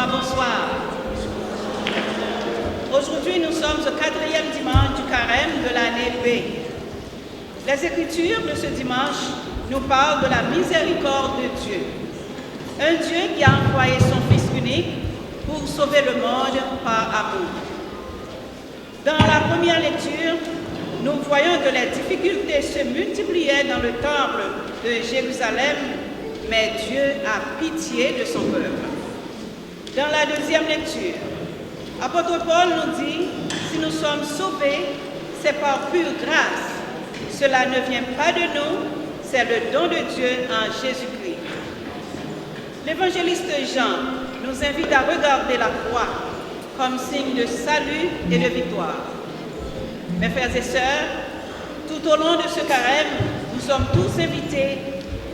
moi bonsoir. Aujourd'hui, nous sommes au 4e dimanche du carême de l'année B. Les Écritures de ce dimanche nous parlent de la miséricorde de Dieu. Un Dieu qui a envoyé son Fils unique pour sauver le monde par amour. Dans la première lecture, nous voyons que les difficultés se multipliaient dans le temple de Jérusalem, mais Dieu a pitié de son peuple. Dans la deuxième lecture, l'apôtre Paul nous dit, si nous sommes sauvés, c'est par pure grâce. Cela ne vient pas de nous, c'est le don de Dieu en Jésus-Christ. L'évangéliste Jean nous invite à regarder la croix comme signe de salut et de victoire. Mes frères et sœurs, tout au long de ce carême, nous sommes tous invités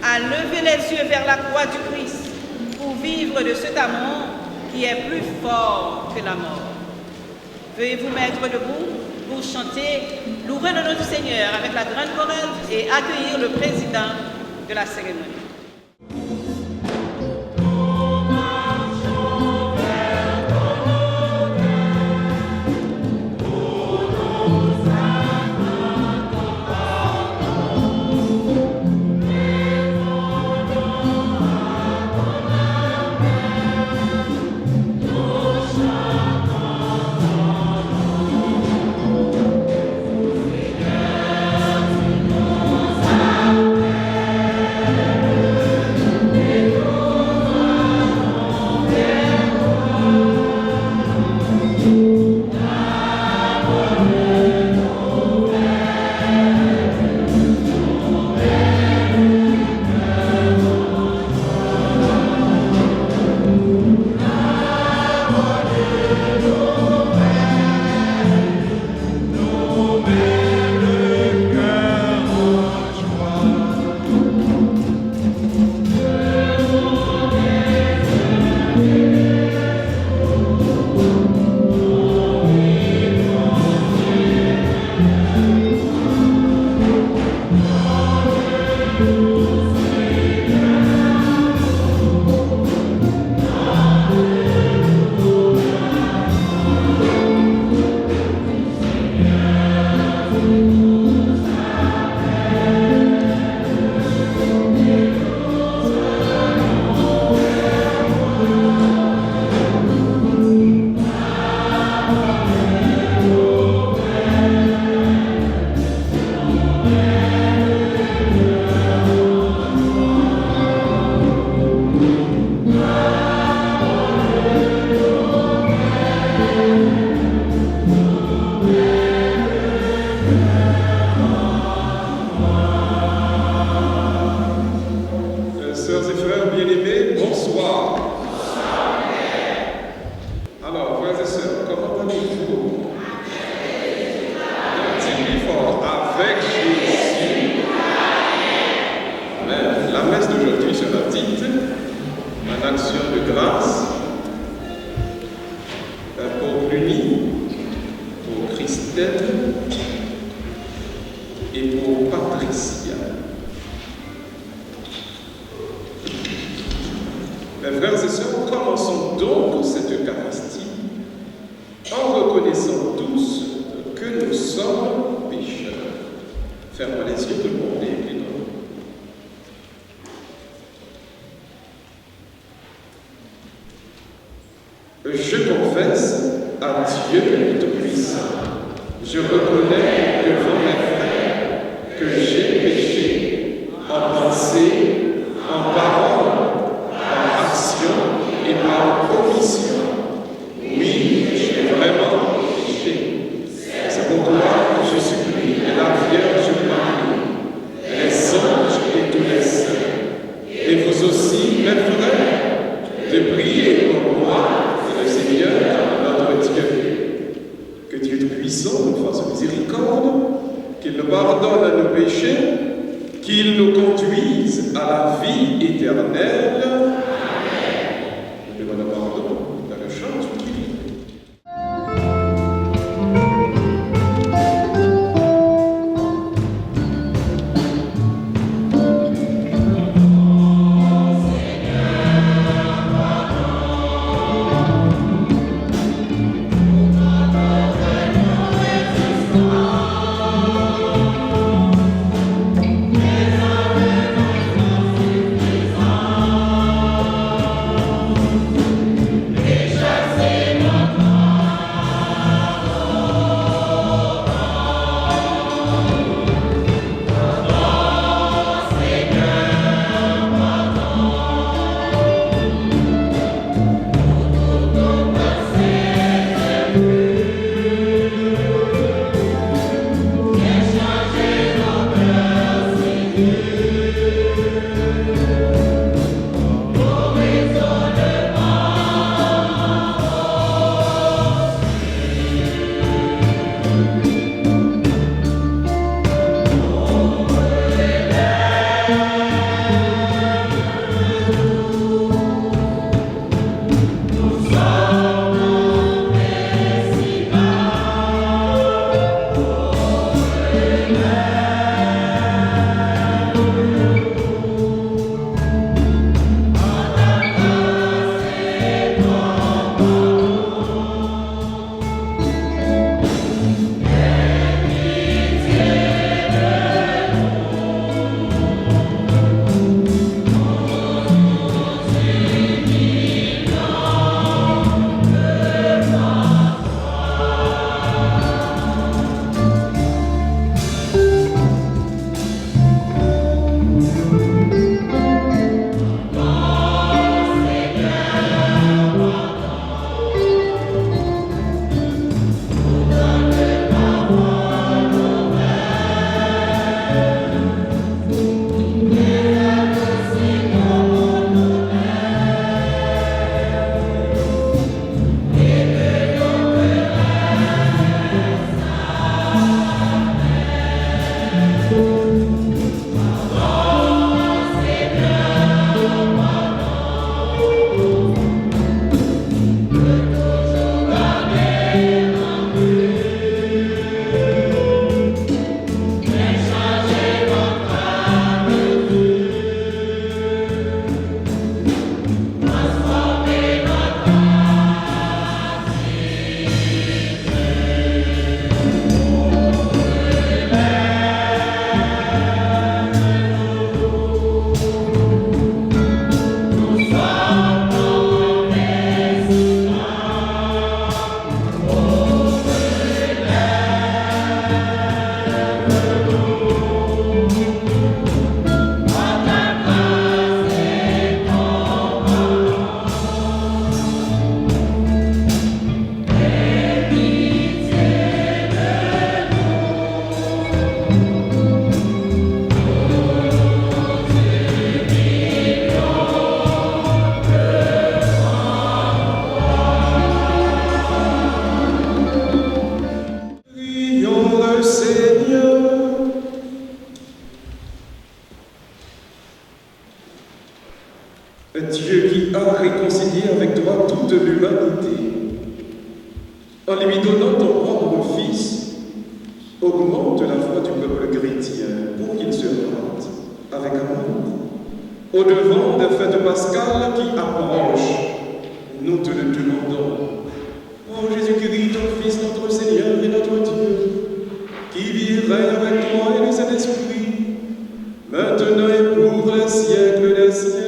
à lever les yeux vers la croix du Christ pour vivre de cet amour qui est plus fort que la mort. Veuillez vous mettre debout pour chanter « Louer le nom du Seigneur » avec la grande chorale et accueillir le président de la cérémonie. Et pour Patricia. Mes frères et sœurs, commençons donc cette Eucharistie en reconnaissant tous que nous sommes pécheurs. Fermons les yeux, tout le monde, et prions. Je confesse à Dieu Tout-Puissant, je reconnais devant mes frères que j'ai péché en pensée, en parole, par action et par omission. Oui, j'ai vraiment péché. C'est pourquoi je supplie la Vierge Marie, les anges et tous les saints, et vous aussi, mes frères, de prier pour moi, le Seigneur, notre Dieu. Que Dieu Tout-Puissant nous fasse miséricorde, qu'il nous pardonne à nos péchés, qu'il nous conduise à la vie éternelle. Amen. Nous demandons pardon dans le chant du Christ. Seigneur, pardonne. Un Dieu qui a réconcilié avec toi toute l'humanité. En lui donnant ton propre Fils, augmente la foi du peuple chrétien pour qu'il se rende avec amour au-devant des fêtes pascales qui approchent. Nous te le demandons. Ô Jésus-Christ, ton Fils, notre Seigneur et notre Dieu, qui vit et règne avec toi et le Saint-Esprit, maintenant et pour les siècles des siècles.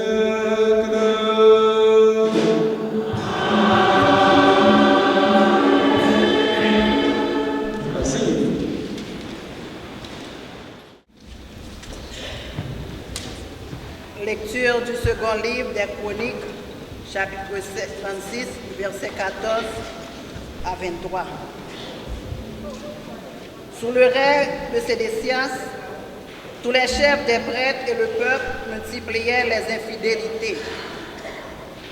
Lecture du second livre des Chroniques, chapitre 36, versets 14 à 23. Sous le règne de Sédécias, tous les chefs des prêtres et le peuple multipliaient les infidélités,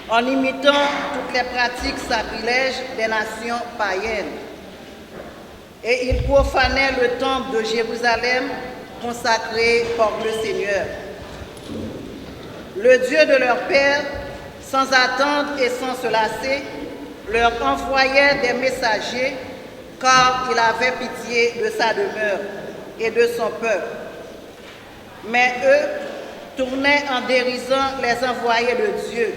en imitant toutes les pratiques sacrilèges des nations païennes. Et ils profanaient le temple de Jérusalem consacré par le Seigneur. Le Dieu de leur père, sans attendre et sans se lasser, leur envoyait des messagers, car il avait pitié de sa demeure et de son peuple. Mais eux tournaient en dérisant les envoyés de Dieu,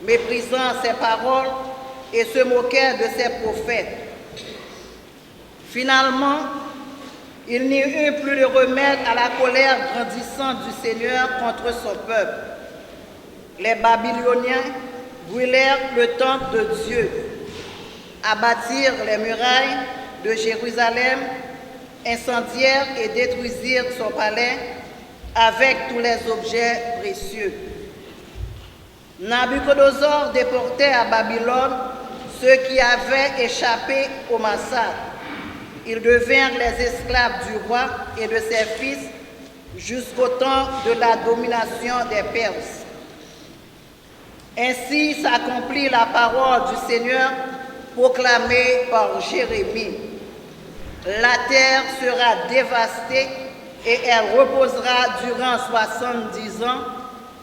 méprisant ses paroles et se moquaient de ses prophètes. Finalement, il n'y eut plus de remède à la colère grandissante du Seigneur contre son peuple. Les Babyloniens brûlèrent le temple de Dieu, abattirent les murailles de Jérusalem, incendièrent et détruisirent son palais avec tous les objets précieux. Nabuchodonosor déportait à Babylone ceux qui avaient échappé au massacre. Ils devinrent les esclaves du roi et de ses fils jusqu'au temps de la domination des Perses. Ainsi s'accomplit la parole du Seigneur proclamée par Jérémie. La terre sera dévastée et elle reposera durant 70 ans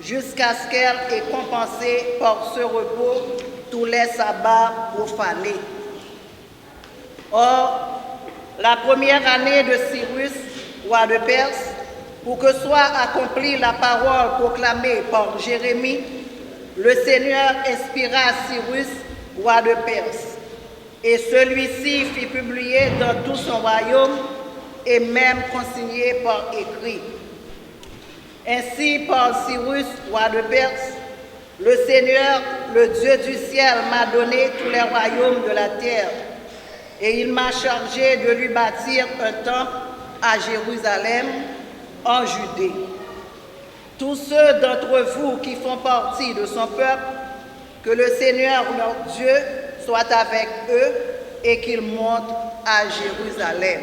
jusqu'à ce qu'elle ait compensé par ce repos tous les sabbats profanés. Or, la première année de Cyrus, roi de Perse, pour que soit accomplie la parole proclamée par Jérémie, le Seigneur inspira Cyrus, roi de Perse, et celui-ci fit publier dans tout son royaume et même consigné par écrit. Ainsi, par Cyrus, roi de Perse, le Seigneur, le Dieu du ciel, m'a donné tous les royaumes de la terre, et il m'a chargé de lui bâtir un temple à Jérusalem, en Judée. Tous ceux d'entre vous qui font partie de son peuple, que le Seigneur, leur Dieu, soit avec eux et qu'il monte à Jérusalem.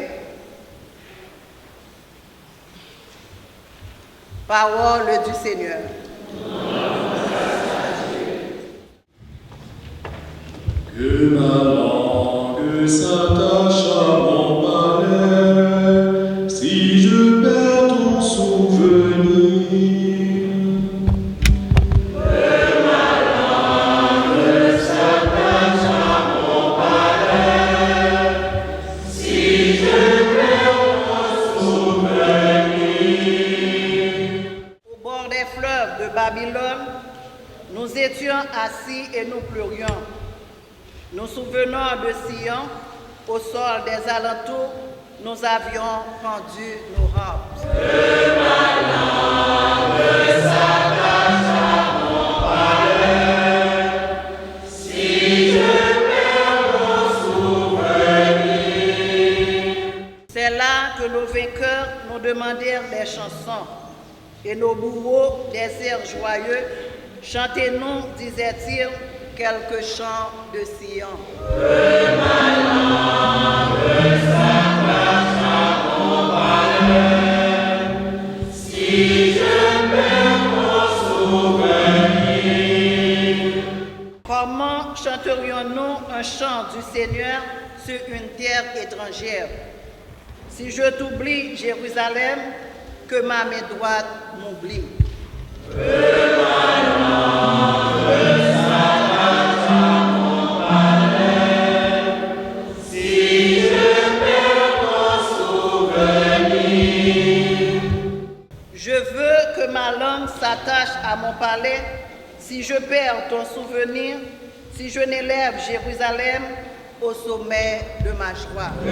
Parole du Seigneur. Que ma langue s'attache à mon palais, si je perds ton souvenir. Que ma langue s'attache à mon palais, si je perds ton souvenir. Au bord des fleuves de Babylone, nous étions assis et nous pleurions. Nous souvenons de Sion, au sol des alentours, nous avions rendu nos robes. Que ma langue s'attache à mon palais, si je perds mon souvenir. C'est là que nos vainqueurs nous demandèrent des chansons, et nos bourreaux des airs joyeux. Chantez-nous, disait-il, quelques chants de Sion. Que ma langue s'attache à mon palais, si je perds mon souvenir. Comment chanterions-nous un chant du Seigneur sur une terre étrangère? Si je t'oublie, Jérusalem, que ma main droite m'oublie. Que ma langue langue s'attache à mon palais, si je perds ton souvenir, si je n'élève Jérusalem au sommet de ma joie. Que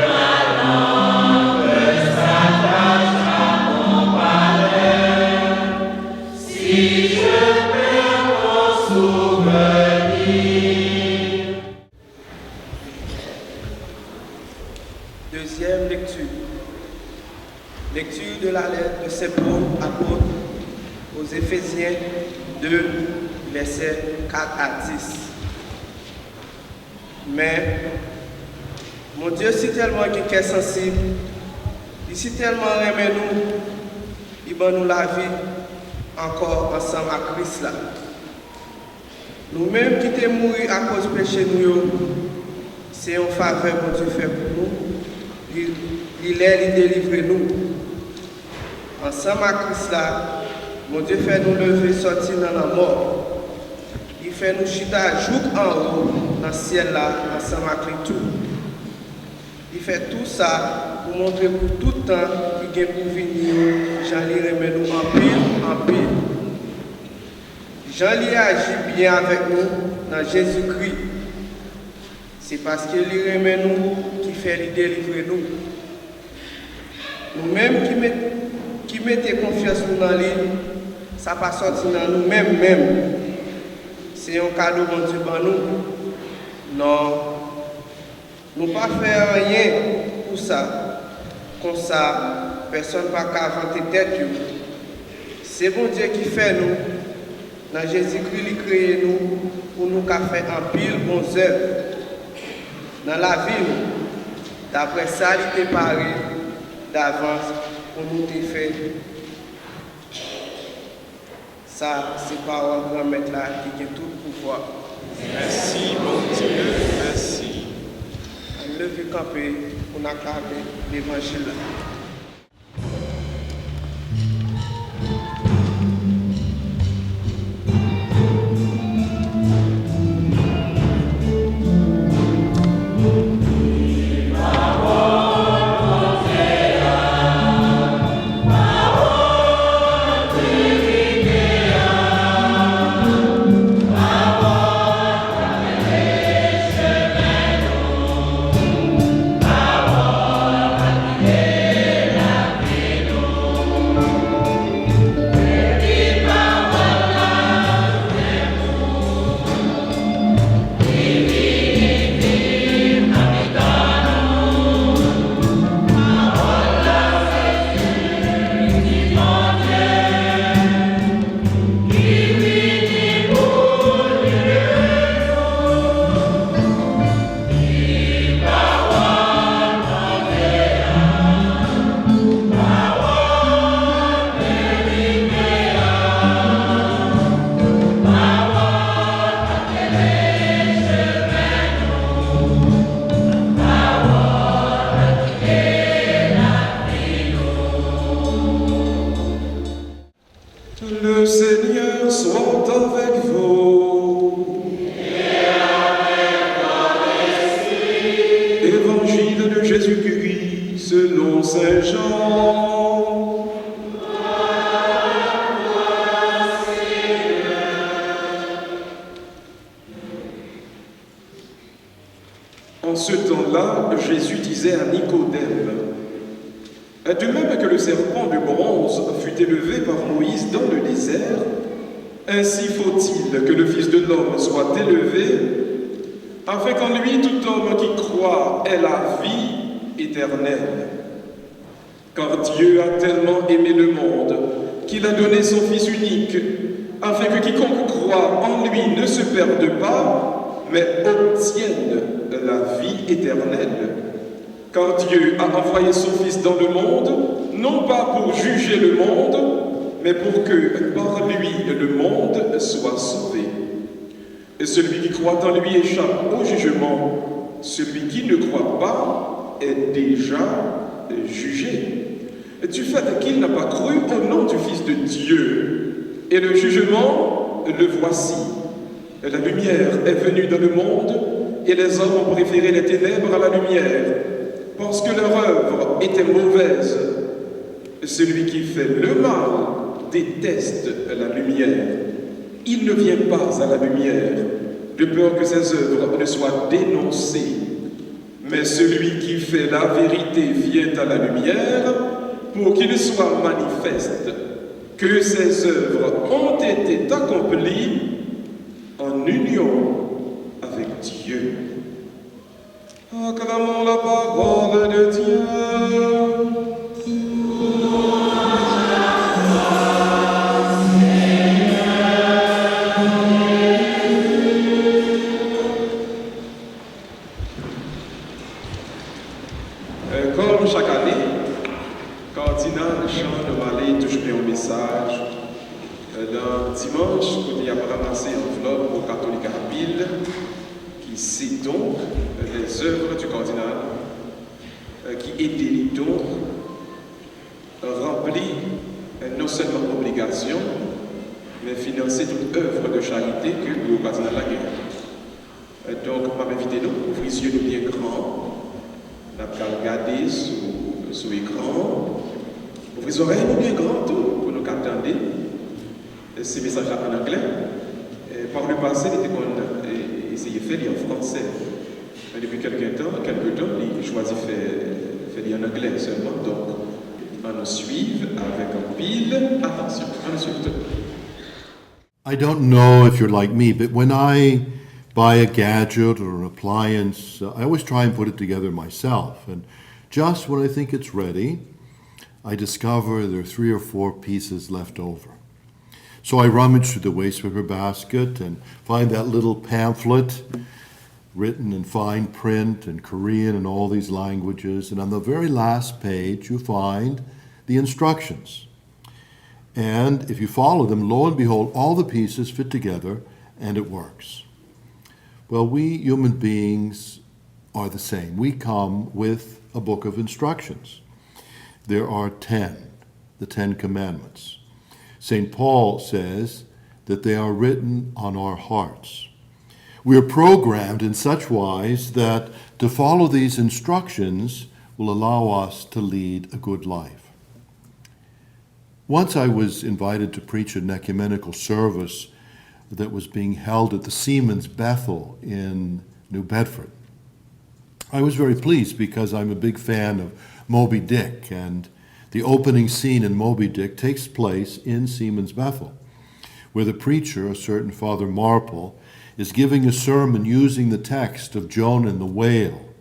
ma langue s'attache à mon palais, si je perds ton souvenir. Deuxième lecture. Lecture de la lettre de Saint Paul, apôtre aux Éphésiens 2, versets 4 à 10. Mais, mon Dieu, si tellement quelqu'un est sensible, il si tellement aimé nous, il va nous la vie encore ensemble à Christ là. Nous-mêmes qui sommes morts à cause du péché, c'est une faveur que Dieu fait pour nous. Il est délivré nous. Ensemble à Christ là, mon Dieu fait nous lever, sortir dans la mort. Il fait nous chita jour en haut dans le ciel là, ensemble avec lui tout. Il fait tout ça pour montrer pour tout le temps qu'il est pour venir. Jean-Ly remet nous en pile. Jean-Ly agit bien avec nous dans Jésus-Christ. C'est parce qu'il remet nous qui fait lui délivrer nous. Nous-mêmes qui mettons confiance dans lui, ça ne va pas sortir dans nous-mêmes. C'est un cadeau de Dieu pour nous. Non. Nous ne pas faire rien pour ça. Comme ça, personne ne va inventer tête. C'est bon Dieu qui fait nous. Dans Jésus-Christ, il crée nous pour nous faire un pile bon œuvre. Dans la vie, d'après ça, il était paré d'avance pour nous faire. Ça, c'est par un grand maître là qui a tout le pouvoir. Merci, mon Dieu, merci. On lève camper pour nous acclamer l'évangile. Le Seigneur soit avec vous. Et avec ton esprit. Évangile de Jésus-Christ selon Saint Jean. En ce temps-là, Jésus disait à Nicodème: de même que le serpent de bronze fut élevé par Moïse dans le désert, ainsi faut-il que le Fils de l'homme soit élevé, afin qu'en lui tout homme qui croit ait la vie éternelle. Car Dieu a tellement aimé le monde qu'il a donné son Fils unique, afin que quiconque croit en lui ne se perde pas, mais obtienne la vie éternelle. Car Dieu a envoyé son Fils dans le monde, non pas pour juger le monde, mais pour que par lui le monde soit sauvé. Et celui qui croit en lui échappe au jugement, celui qui ne croit pas est déjà jugé, du fait qu'il n'a pas cru au nom du Fils de Dieu. Et le jugement, le voici. La lumière est venue dans le monde, et les hommes ont préféré les ténèbres à la lumière, parce que leur œuvre était mauvaise. Celui qui fait le mal déteste la lumière. Il ne vient pas à la lumière, de peur que ses œuvres ne soient dénoncées. Mais celui qui fait la vérité vient à la lumière pour qu'il soit manifeste que ses œuvres ont été accomplies en union avec Dieu. Acclamons la parole de Dieu. Comme chaque année, Cardinal Jean de Malais touche un message. Dans dimanche, il a ramassé une enveloppe au catholique à Pile, qui cite donc les œuvres du cardinal, qui étaient donc remplies non seulement d'obligations, mais financer toute œuvre de charité que le cardinal a gagné. Donc, on m'a invité nous, ouvrir les yeux bien grands, on a regardé sous l'écran, ouvrir les oreilles bien grands tout, pour nous attendre ces messages-là en anglais. Par le passé, il était qu'on essayait de faire en français. Mais depuis quelques temps, il choisit de faire en anglais seulement. Donc, on nous suit avec un pile. Attention, on nous suit tout. I don't know if you're like me, but when I buy a gadget or an appliance, I always try and put it together myself. And just when I think it's ready, I discover there are 3 or 4 pieces left over. So I rummage through the waste paper basket and find that little pamphlet written in fine print in Korean and all these languages. And on the very last page, you find the instructions. And if you follow them, lo and behold, all the pieces fit together and it works. Well, we human beings are the same. We come with a book of instructions. There are 10, the 10 Commandments. St. Paul says that they are written on our hearts. We are programmed in such wise that to follow these instructions will allow us to lead a good life. Once I was invited to preach an ecumenical service that was being held at the Seamen's Bethel in New Bedford. I was very pleased because I'm a big fan of Moby Dick, and the opening scene in Moby Dick takes place in Seamen's Bethel, where the preacher, a certain Father Marple, is giving a sermon using the text of Jonah and the whale.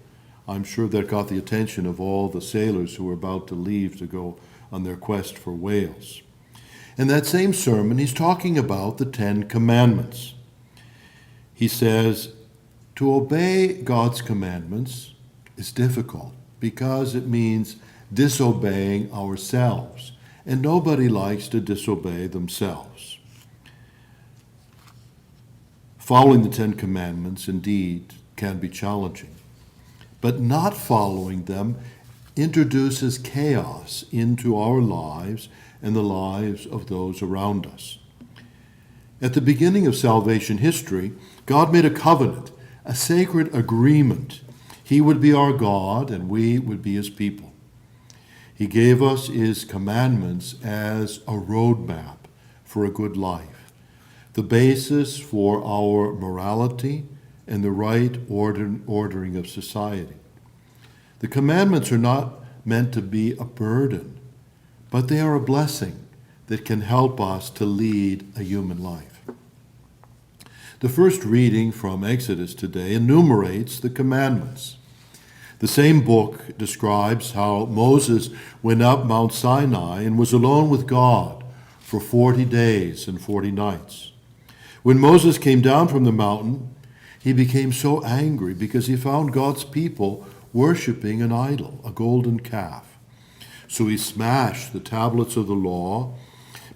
I'm sure that got the attention of all the sailors who were about to leave to go on their quest for whales. In that same sermon, he's talking about the 10 Commandments. He says, to obey God's commandments is difficult because it means disobeying ourselves, and nobody likes to disobey themselves. Following the 10 Commandments, indeed, can be challenging, but not following them introduces chaos into our lives and the lives of those around us. At the beginning of salvation history, God made a covenant, a sacred agreement. He would be our God and we would be his people. He gave us his commandments as a roadmap for a good life, the basis for our morality and the right ordering of society. The commandments are not meant to be a burden, but they are a blessing that can help us to lead a human life. The first reading from Exodus today enumerates the commandments. The same book describes how Moses went up Mount Sinai and was alone with God for 40 days and 40 nights. When Moses came down from the mountain, he became so angry because he found God's people worshiping an idol, a golden calf. So he smashed the tablets of the law,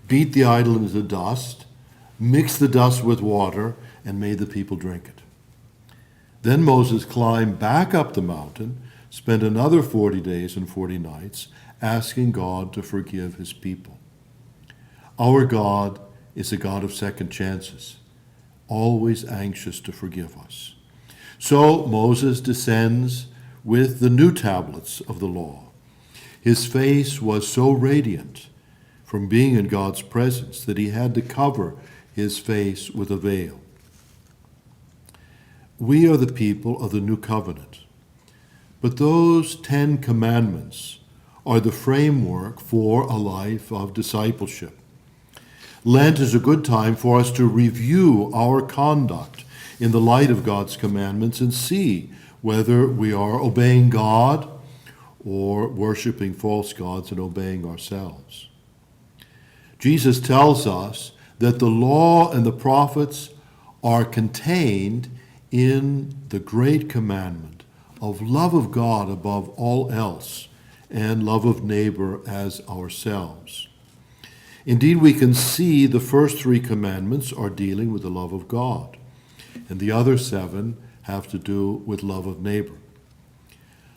beat the idol into dust, mixed the dust with water, and made the people drink it. Then Moses climbed back up the mountain, spent another 40 days and 40 nights, asking God to forgive his people. Our God is a God of second chances, always anxious to forgive us. So Moses descends with the new tablets of the law. His face was so radiant, from being in God's presence that he had to cover his face with a veil. We are the people of the new covenant, but those 10 commandments are the framework for a life of discipleship. Lent is a good time for us to review our conduct in the light of God's commandments and see whether we are obeying God or worshiping false gods and obeying ourselves. Jesus tells us that the law and the prophets are contained in the great commandment of love of God above all else and love of neighbor as ourselves. Indeed, we can see the first 3 commandments are dealing with the love of God, and the other 7 have to do with love of neighbor.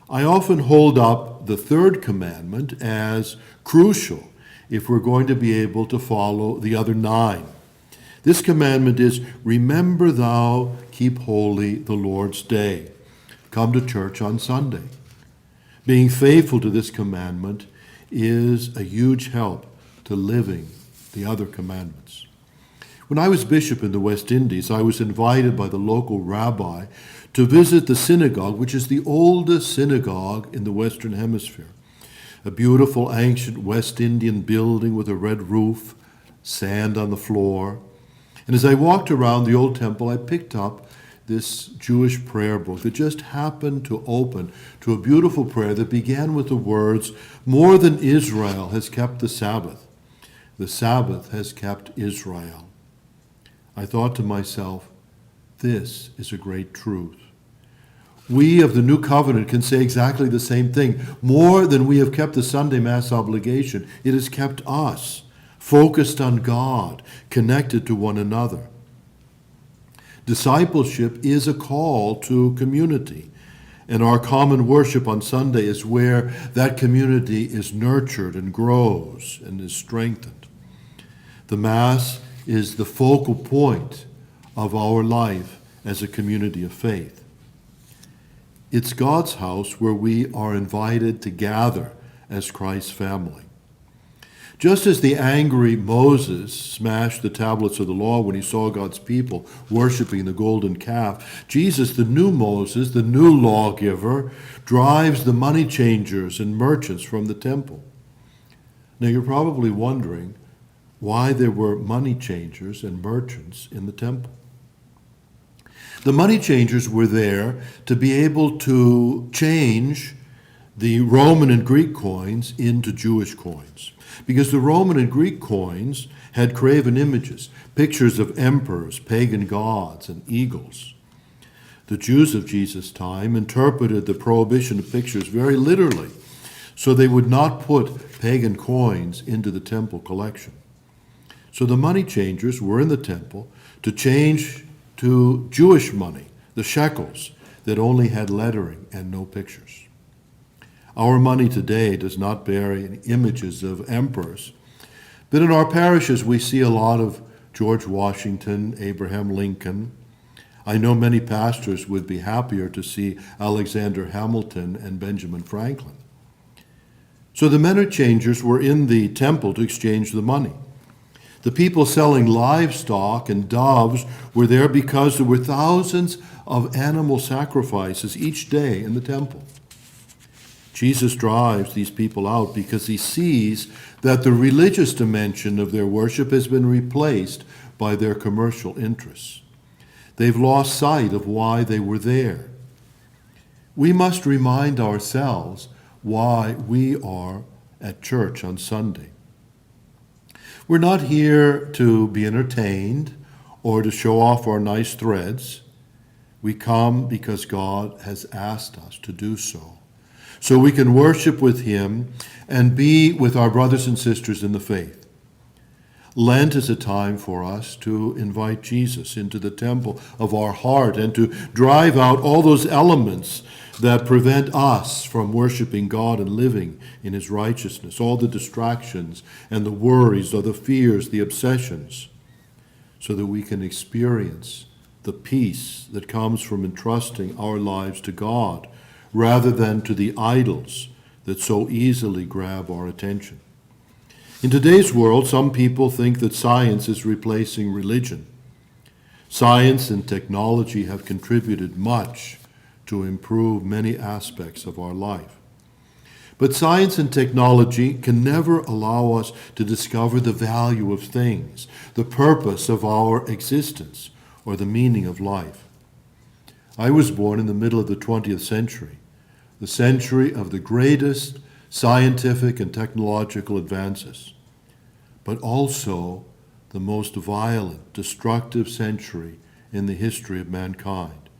I often hold up the 3rd commandment as crucial if we're going to be able to follow the other 9. This commandment is, remember thou keep holy the Lord's day. Come to church on Sunday. Being faithful to this commandment is a huge help to living the other commandments. When I was bishop in the West Indies, I was invited by the local rabbi to visit the synagogue, which is the oldest synagogue in the Western Hemisphere. A beautiful ancient West Indian building with a red roof, sand on the floor. And as I walked around the old temple, I picked up this Jewish prayer book that just happened to open to a beautiful prayer that began with the words, "More than Israel has kept the Sabbath has kept Israel." I thought to myself, this is a great truth. We of the new covenant can say exactly the same thing. More than we have kept the Sunday Mass obligation, it has kept us focused on God, connected to one another. Discipleship is a call to community, and our common worship on Sunday is where that community is nurtured and grows and is strengthened. The Mass is the focal point of our life as a community of faith. It's God's house where we are invited to gather as Christ's family. Just as the angry Moses smashed the tablets of the law when he saw God's people worshiping the golden calf, Jesus, the new Moses, the new lawgiver, drives the money changers and merchants from the temple. Now you're probably wondering why there were money changers and merchants in the temple. The money changers were there to be able to change the Roman and Greek coins into Jewish coins, because the Roman and Greek coins had graven images, pictures of emperors, pagan gods, and eagles. The Jews of Jesus' time interpreted the prohibition of pictures very literally, so they would not put pagan coins into the temple collection. So the money changers were in the temple to change to Jewish money, the shekels, that only had lettering and no pictures. Our money today does not bear any images of emperors, but in our parishes we see a lot of George Washington, Abraham Lincoln. I know many pastors would be happier to see Alexander Hamilton and Benjamin Franklin. So the money changers were in the temple to exchange the money. The people selling livestock and doves were there because there were thousands of animal sacrifices each day in the temple. Jesus drives these people out because he sees that the religious dimension of their worship has been replaced by their commercial interests. They've lost sight of why they were there. We must remind ourselves why we are at church on Sunday. We're not here to be entertained or to show off our nice threads. We come because God has asked us to do so we can worship with him and be with our brothers and sisters in the faith. Lent is a time for us to invite Jesus into the temple of our heart and to drive out all those elements that prevent us from worshiping God and living in his righteousness, all the distractions and the worries or the fears, the obsessions, so that we can experience the peace that comes from entrusting our lives to God rather than to the idols that so easily grab our attention. In today's world, some people think that science is replacing religion. Science and technology have contributed much to improve many aspects of our life. But science and technology can never allow us to discover the value of things, the purpose of our existence, or the meaning of life. I was born in the middle of the 20th century, the century of the greatest scientific and technological advances, but also the most violent, destructive century in the history of mankind.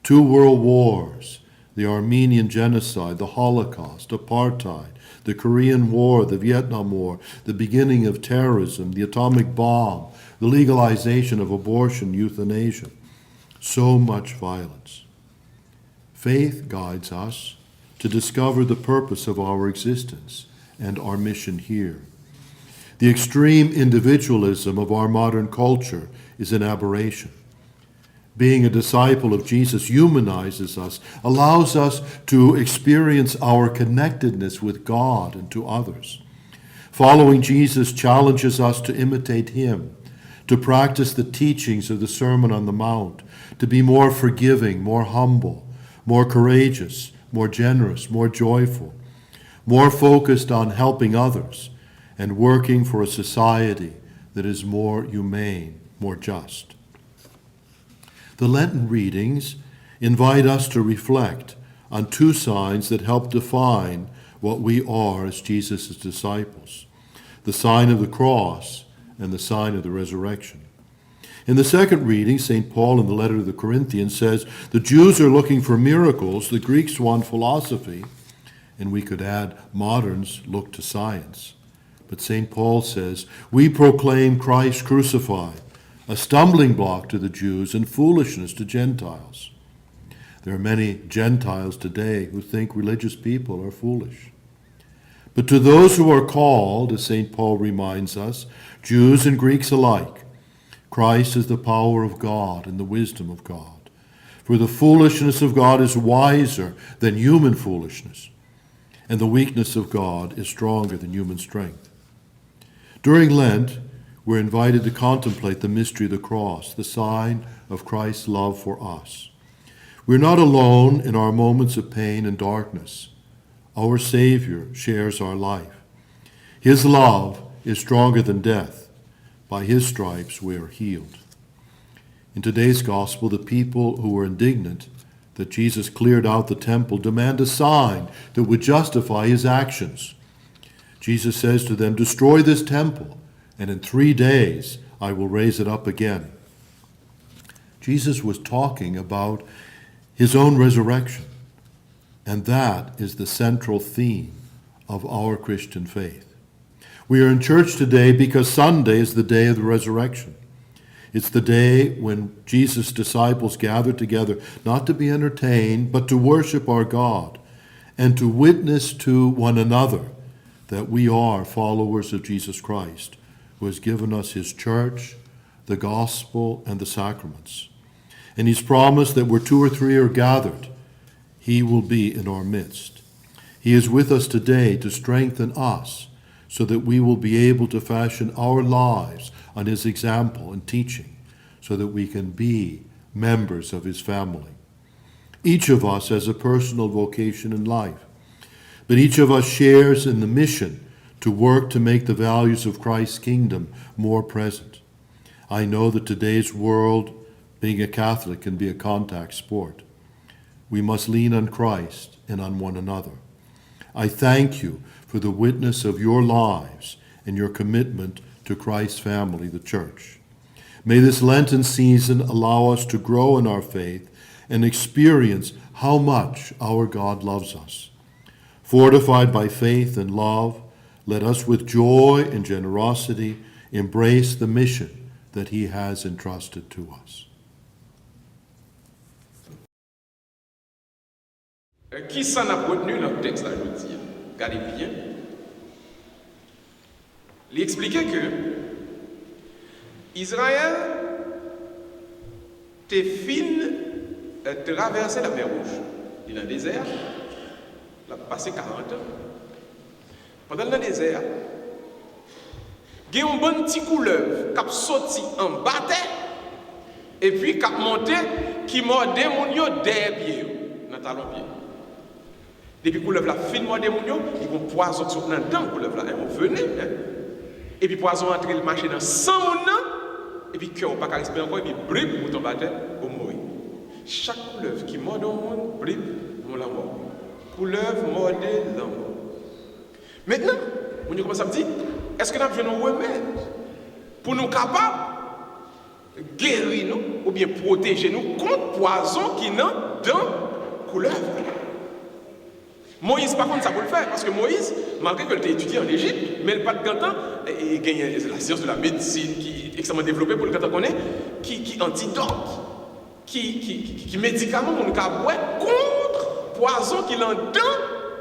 2 world wars, the Armenian genocide, the Holocaust, apartheid, the Korean War, the Vietnam War, the beginning of terrorism, the atomic bomb, the legalization of abortion, euthanasia. So much violence. Faith guides us to discover the purpose of our existence and our mission here. The extreme individualism of our modern culture is an aberration. Being a disciple of Jesus humanizes us, allows us to experience our connectedness with God and to others. Following Jesus challenges us to imitate him, to practice the teachings of the Sermon on the Mount, to be more forgiving, more humble, more courageous, more generous, more joyful, more focused on helping others, and working for a society that is more humane, more just. The Lenten readings invite us to reflect on 2 signs that help define what we are as Jesus' disciples: the sign of the cross and the sign of the resurrection. In the second reading, St. Paul in the letter to the Corinthians says, the Jews are looking for miracles, the Greeks want philosophy, and we could add moderns look to science. But St. Paul says, we proclaim Christ crucified, a stumbling block to the Jews and foolishness to Gentiles. There are many Gentiles today who think religious people are foolish. But to those who are called, as St. Paul reminds us, Jews and Greeks alike, Christ is the power of God and the wisdom of God. For the foolishness of God is wiser than human foolishness, and the weakness of God is stronger than human strength. During Lent, we're invited to contemplate the mystery of the cross, the sign of Christ's love for us. We're not alone in our moments of pain and darkness. Our Savior shares our life. His love is stronger than death. By his stripes we are healed. In today's gospel, the people who were indignant that Jesus cleared out the temple demand a sign that would justify his actions. Jesus says to them, destroy this temple, and in 3 days I will raise it up again. Jesus was talking about his own resurrection, and that is the central theme of our Christian faith. We are in church today because Sunday is the day of the resurrection. It's the day when Jesus' disciples gathered together, not to be entertained, but to worship our God and to witness to one another that we are followers of Jesus Christ, who has given us his church, the gospel, and the sacraments. And he's promised that where 2 or 3 are gathered, he will be in our midst. He is with us today to strengthen us so that we will be able to fashion our lives on his example and teaching, so that we can be members of his family. Each of us has a personal vocation in life, but each of us shares in the mission to work to make the values of Christ's kingdom more present. I know that today's world, being a Catholic, can be a contact sport. We must lean on Christ and on one another. I thank you for the witness of your lives and your commitment to Christ's family, the church. May this Lenten season allow us to grow in our faith and experience how much our God loves us. Fortified by faith and love, let us with joy and generosity embrace the mission that he has entrusted to us. Qui s'en a retenu dans le texte là, je veux dire? Regardez bien. Il expliquait que Israël était fin traverser la mer Rouge. Il est dans le désert, il a passé 40 ans. Pendant le désert, Il y a un bon petit couleuvre qui a sorti en bas et puis qui a monté, qui mordait mon yo derrière pied, dans le talon pied. Depuis que couleuvre la fin mordait mon yo, ils vont poison sur dans le couleuvre là, ils vont venir. Et puis poison entre le marché dans 100 moun, et puis cœur pas respirer encore, et puis brib pour tomber à terre, pour mourir. Chaque couleuvre qui mord au monde, brib, on la mort. Couleuvre mordait la mort. Maintenant, on commence à me dire, est-ce que nous avons un remède pour nous capables de guérir nous ou bien protéger nous contre poison qui est dans la couleuvre? Moïse, par contre, ça peut le faire, parce que Moïse, malgré qu'il ait étudié en Égypte, mais il n'a pas de temps, il gagne la science de la médecine qui est extrêmement développée pour le temps qu'on est, qui antidote, qui médicament pour nous boire contre poison qui est dans la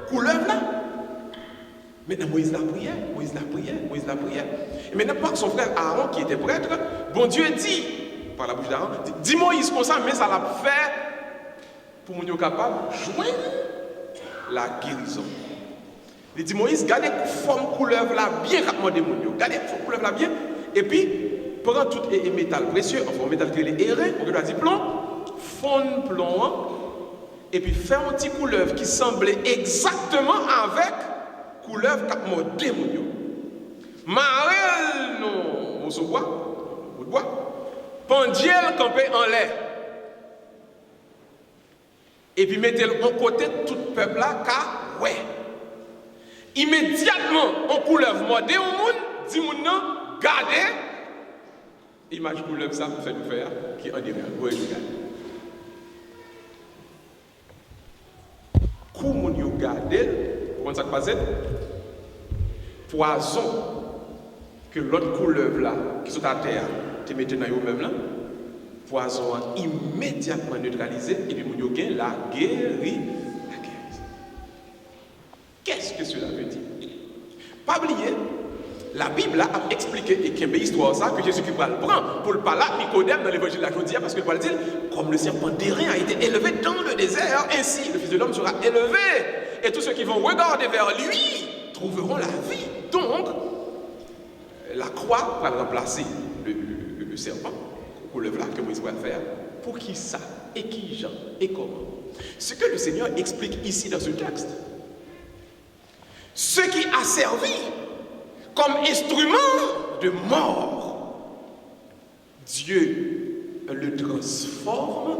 couleuvre là. Maintenant, Moïse la prière. Et maintenant, par son frère Aaron, qui était prêtre, bon Dieu dit, par la bouche d'Aaron, dit Moïse comme ça, mais ça l'a fait pour nous capable de joindre la guérison. Il dit Moïse, gardez la forme couleuvre là bien, gardez la forme couleuvre là bien, et puis, prends tout les métal précieux, enfin, métal qui est aéré, on doit dire plomb, fond plomb, et puis faire un petit couleuvre qui semblait exactement avec couleuvre qui a mordé mon yo. Marel non, on se bois, on bois. Pendiel campé en l'air. Et puis mettez-le en côté tout le peuple là, car ouais. Immédiatement, on couleuvre mordé au monde, dit mon non, gardez. Image couleuvre ça, vous faites nous faire, qui en derrière. Oui, regardez. Kou moun yo gardé, comment ça passe? Poison que l'autre couleuvre là, qui sont à terre, te mette dans eux même là, poison immédiatement neutralisé, et puis moun yo gen la guéri. Qu'est-ce que cela veut dire? Pas oublier, la Bible a expliqué et qu'il y a une histoire ça que Jésus qui va le prendre pour le parler à Nicodème dans l'évangile de la Claudia, parce que va le dire, comme le serpent d'airain a été élevé dans le désert, ainsi le Fils de l'homme sera élevé, et tous ceux qui vont regarder vers lui trouveront la vie. Donc, la croix va remplacer le serpent, couleuvre là que Moïse va faire, pour qui ça, et qui Jean, et comment. Ce que le Seigneur explique ici dans ce texte, ce qui a servi comme instrument de mort, Dieu le transforme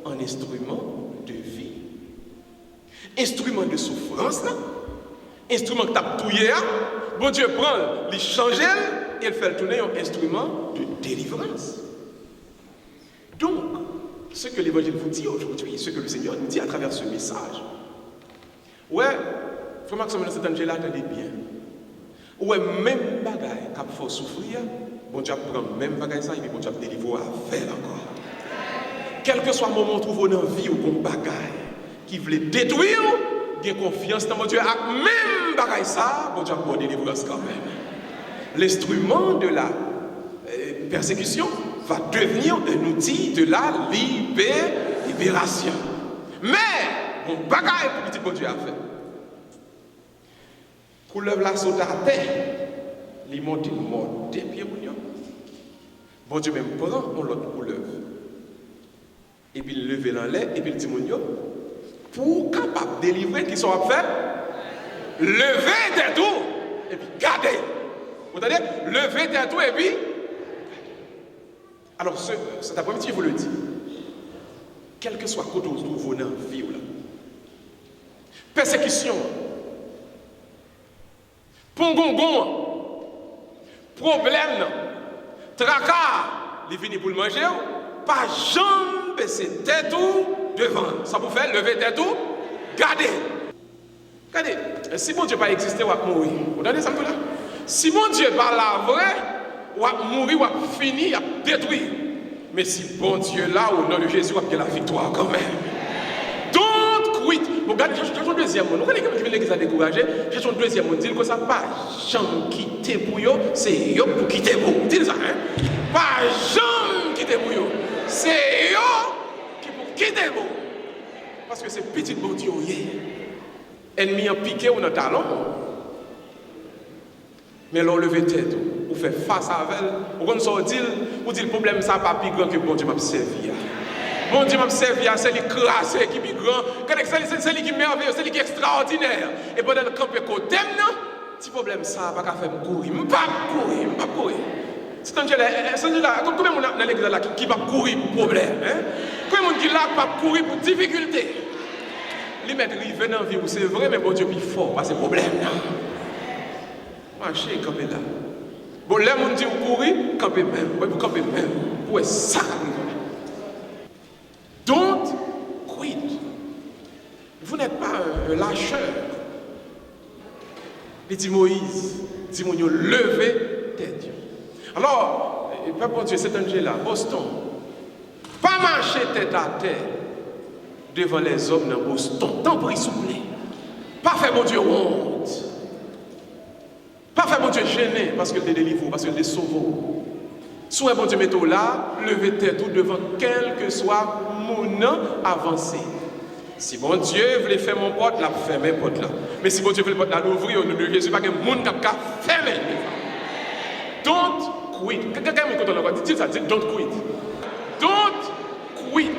en instrument de vie. Instrument de souffrance, là, instrument que tu as touillé, bon Dieu prend, il change et il fait tourner un instrument de délivrance. Donc, ce que l'Évangile vous dit aujourd'hui, ce que le Seigneur nous dit à travers ce message, ouais, frère Maxime, dans cet angèle, attendez bien. Ouais, même bagaille qui faut souffrir, bon Dieu prend même bagaille ça et puis bon Dieu délivre à faire encore. Quel que soit le moment où vous trouvez dans la vie ou comme bagaille qui veut détruire, bien confiance dans mon Dieu, même bagaille ça, bon Dieu pour délivrance quand même. L'instrument de la persécution va devenir un outil de la libération. Mais, bon bagaille pour petit bon Dieu a fait. Couleuvre la saute à terre, il monte des pieds mounions. Bon Dieu même prend l'autre couleuvre. Et puis il lève dans l'air, et puis il dit mounions, pour capable de délivrer, qui sont à faire, lever des tout, et puis garder. Vous entendez? Lever des tout, et puis. Alors, cet après-midi, je vous le dis. Quel que soit côté où vous venez en vie, persécution, pongongon, problème, tracas, les finis pour le manger, pas jamais baisser tête ou devant. Ça vous fait lever tête ou garder. Regardez, si mon Dieu n'a pas existé, on va mourir. Vous entendez ça là? Si mon Dieu pas la vraie, on va mourir, on va finir, on va détruire. Mais si bon Dieu là, au nom de Jésus, on va la victoire quand même. Don't quit. Regardez, j'ai son deuxième mot. Nous regardez comme je vais l'église à décourager. J'ai son deuxième mot. Dis que ça pas jamais quitter pour eux, c'est eux pour quitter vous. Dis ça, hein? Pas jamais quitter pour eux. C'est eux qui pour quitter vous. Parce que c'est petit bon Dieu. Ennemi en piqué ou dans talon. Mais l'on levé tête. ou fait face à elle, ou qu'on soit dit, ou dit le problème ça pas plus grand que bon Dieu m'a servi. Bon Dieu m'a servi, c'est lui crassé qui est plus grand, c'est lui qui est merveilleux, c'est lui qui est extraordinaire. Et pendant le camp côté, petit problème ça pas faire courir, pas courir. C'est un Dieu là, combien de monde dans l'église là qui va courir pour problème, hein? Combien de monde qui là pas courir pour difficulté? Les mettre river dans la vie, c'est vrai, mais bon Dieu plus fort, parce que c'est problème là. Marchez, campez là. Bon, là, on dit vous courir, campez même. Vous campez même. Vous êtes ça. Don't quit. Vous n'êtes pas un lâcheur. Il dit Moïse, dit mon Dieu, levez tête. Alors, pas bon Dieu, c'est un Dieu là, Boston. Pas marcher tête à tête devant les hommes dans Boston. Tant pis, s'il vous plaît. Pas faire mon Dieu honte. Pas faire mon Dieu gêné parce que tu es délivré, parce que tu es sauvé. Soit bon Dieu mettez là, levez tête tout devant quel que soit mon nom avancé. Si bon Dieu voulait faire mon porte, là, fermez porte là. Mais si bon Dieu voulait porte là, l'ouvrir, au nom de Jésus, pas que monde qui a fermé. Don't quit. Quelqu'un me compte là, dis ça, dis don't quit. Don't quit.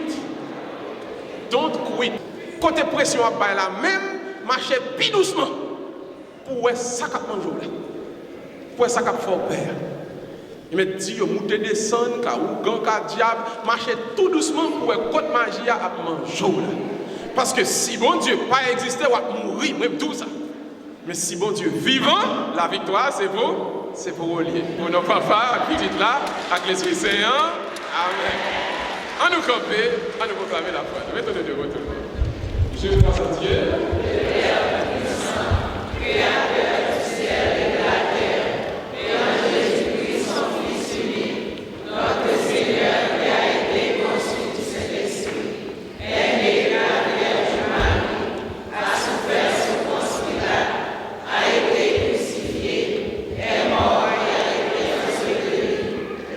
Don't quit. Côté pression à bailler là même, marchez plus doucement. Pour ça qu'a mangé là. Pour ça qu'a fort père. Il me dit yo monter descendre ka ou gan ka diable, marchez tout doucement pour côté magie à manger là. Parce que si bon Dieu pas existé, on va mourir même tout ça. Mais si bon Dieu vivant, la victoire c'est pour relier. Pour nos papas, petite là, avec l'Esprit Saint. Amen. À nous camper, à nous proclamer la foi. Mettons-nous de retour. Je pense à Dieu. Créateur du ciel et de la terre, et en Jésus-Christ, son Fils unique, notre Seigneur qui a été conçu du Saint-Esprit, est né de la Vierge Marie, a souffert sous Ponce Pilate, a été crucifié, est mort et a été enseveli,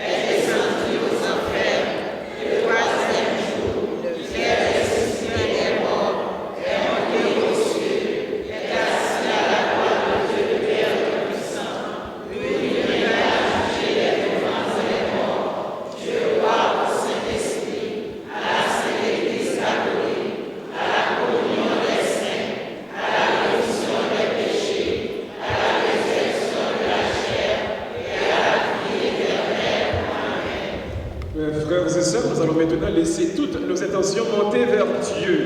est descendu aux enfers, le troisième jour, il est ressuscité des morts, est monté aux cieux, est assis à la droite de Dieu le Père Tout-Puissant, lui viendra juger les vivants et les morts. Je crois au Saint-Esprit, à la Sainte Église catholique, à la communion des saints, à la rémission des péchés, à la résurrection de la chair et à la vie éternelle. Amen. Mes frères et sœurs, nous allons maintenant laisser toutes nos intentions monter vers Dieu.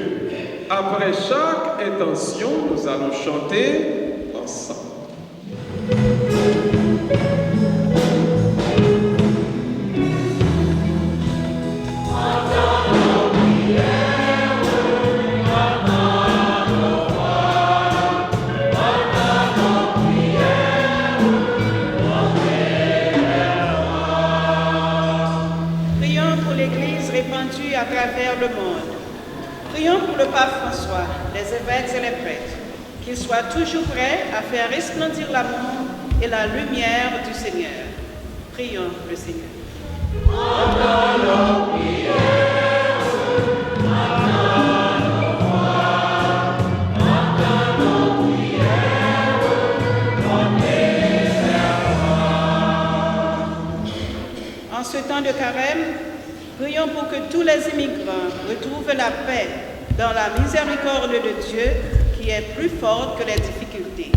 Après chaque intention, nous allons chanter ensemble. Prions pour l'Église répandue à travers le monde. Prions pour le pape François, les évêques et les prêtres, qu'ils soient toujours prêts à faire resplendir l'amour et la lumière du Seigneur. Prions le Seigneur. En ce temps de carême, prions pour que tous les immigrants retrouvent la paix dans la miséricorde de Dieu qui est plus forte que les difficultés.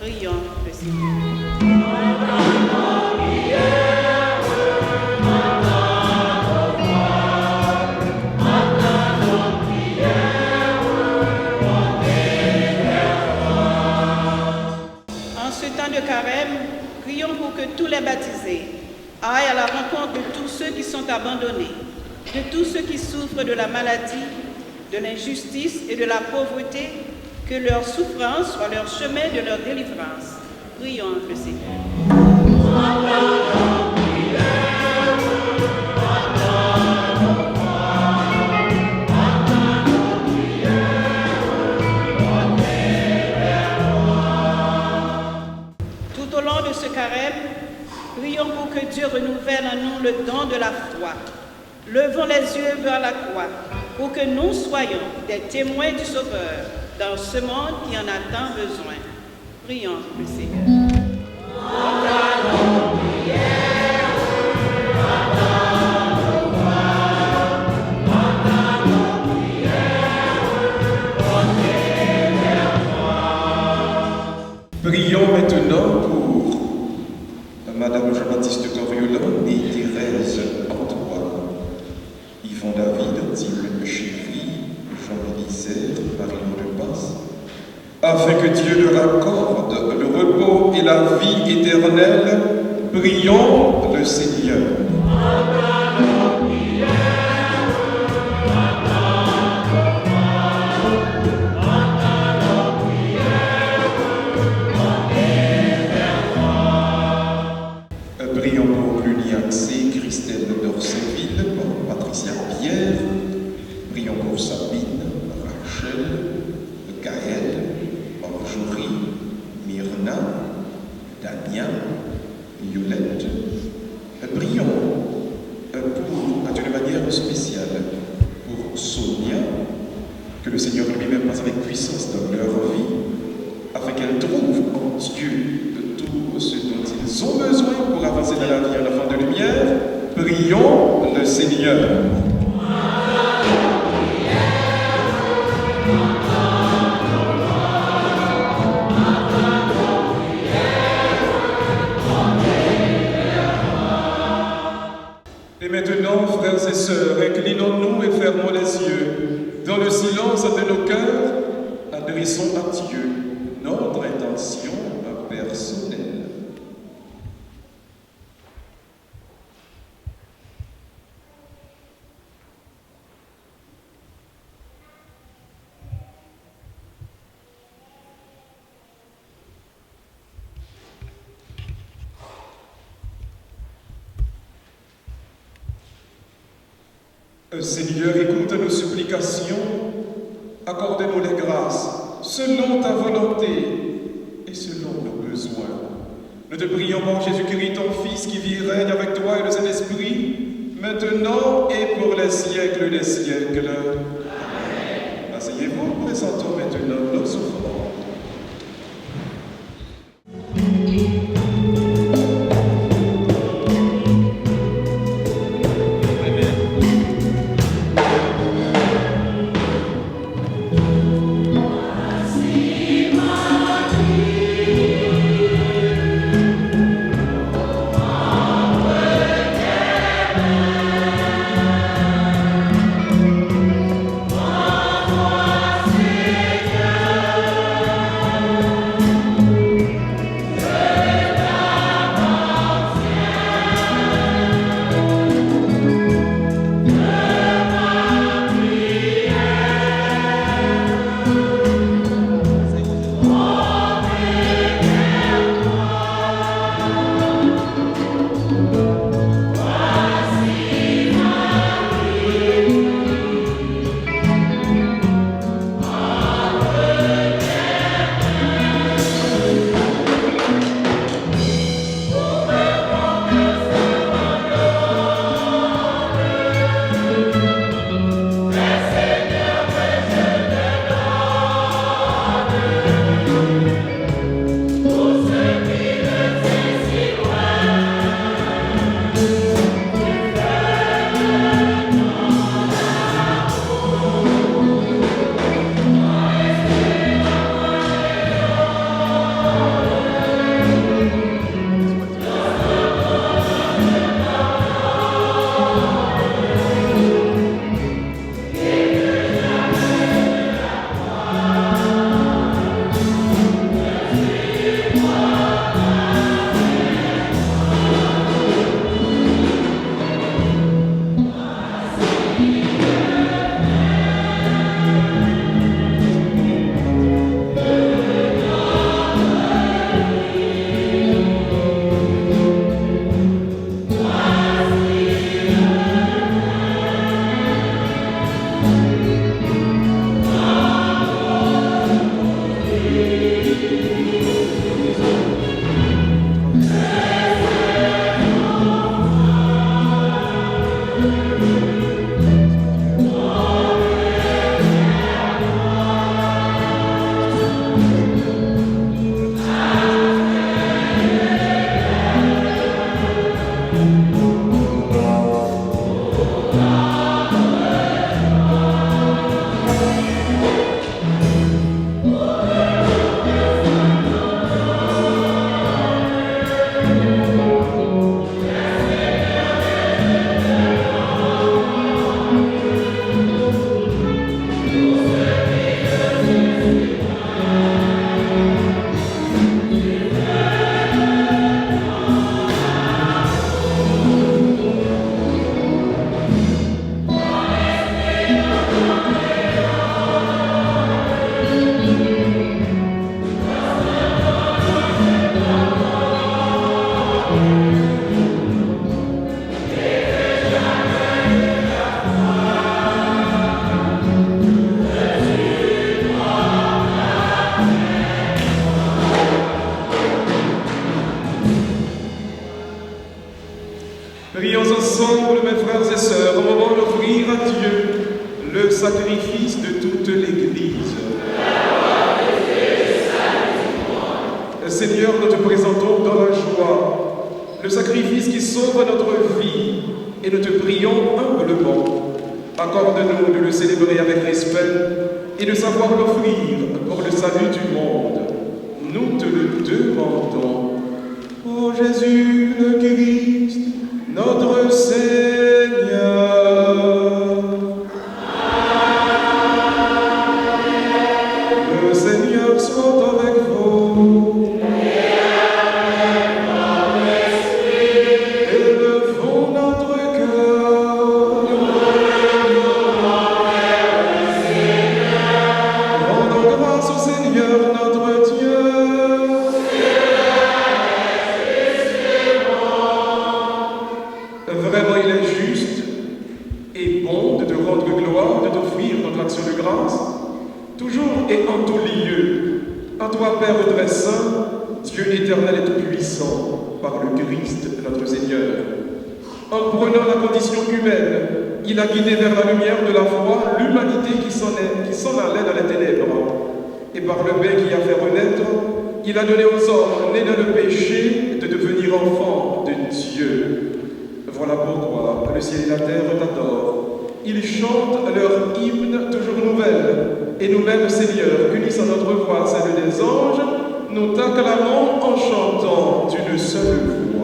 Prions le Seigneur. En ce temps de carême, prions pour que tous les baptisés aillent à la rencontre de tous ceux qui sont abandonnés, de tous ceux qui souffrent de la maladie, de l'injustice et de la pauvreté, que leur souffrance soit leur chemin de leur délivrance. Prions le Seigneur. Tout au long de ce carême, prions pour que Dieu renouvelle en nous le don de la foi. Levons les yeux vers la croix pour que nous soyons des témoins du Sauveur dans ce monde qui en a tant besoin. Prions le Seigneur. afin que Dieu leur accorde le repos et la vie éternelle. Prions le Seigneur. Prions pour l'Uniaxé, Christelle d'Orséville, pour Patricia Pierre. Prions pour Sabine, Rachel, Gaël, Marjorie, Myrna, Dania, Violette. Prions pour, d'une manière spéciale, pour Sonia, que le Seigneur lui-même passe avec puissance dans leur vie, afin qu'elle trouve en Dieu tout ce dont ils ont besoin pour avancer dans la vie en enfant de lumière. Prions le Seigneur. Et maintenant, frères et sœurs, inclinons-nous et fermons les yeux. Dans le silence de nos cœurs, adressons à Dieu notre intention personnelle. Seigneur, écoute nos supplications, accorde-nous les grâces, selon ta volonté et selon nos besoins. Nous te prions par Jésus-Christ, ton Fils, qui vit et règne avec toi et le Saint-Esprit, maintenant et pour les siècles des siècles. Amen. Asseyez-vous, présentons maintenant nos offrandes. Voici mes frères et sœurs, au moment d'offrir à Dieu le sacrifice de toute l'Église. Seigneur, nous te présentons dans la joie le sacrifice qui sauve notre vie et nous te prions humblement. Accorde-nous de le célébrer avec respect et de savoir l'offrir pour le salut du monde. Nous te le demandons. Ô Jésus le Christ, notre Seigneur. Le Seigneur soit avec vous. Élevons notre cœur. Rendons grâce au Seigneur notre Dieu. Vraiment, il est juste et bon de te rendre gloire, de t'offrir notre action de grâce, toujours et en tout lieu. À toi, Père très saint, Dieu éternel et tout-puissant, par le Christ, notre Seigneur. En prenant la condition humaine, il a guidé vers la lumière de la foi l'humanité qui s'en allait dans les ténèbres. Et par le bien qui a fait renaître, il a donné aux hommes nés dans le péché de devenir enfants de Dieu. Voilà pourquoi le ciel et la terre t'adorent. Ils chantent leur hymne toujours nouvelle. Et nous-mêmes, Seigneur, unissant notre voix à celle des anges, nous t'acclamons en chantant d'une seule voix.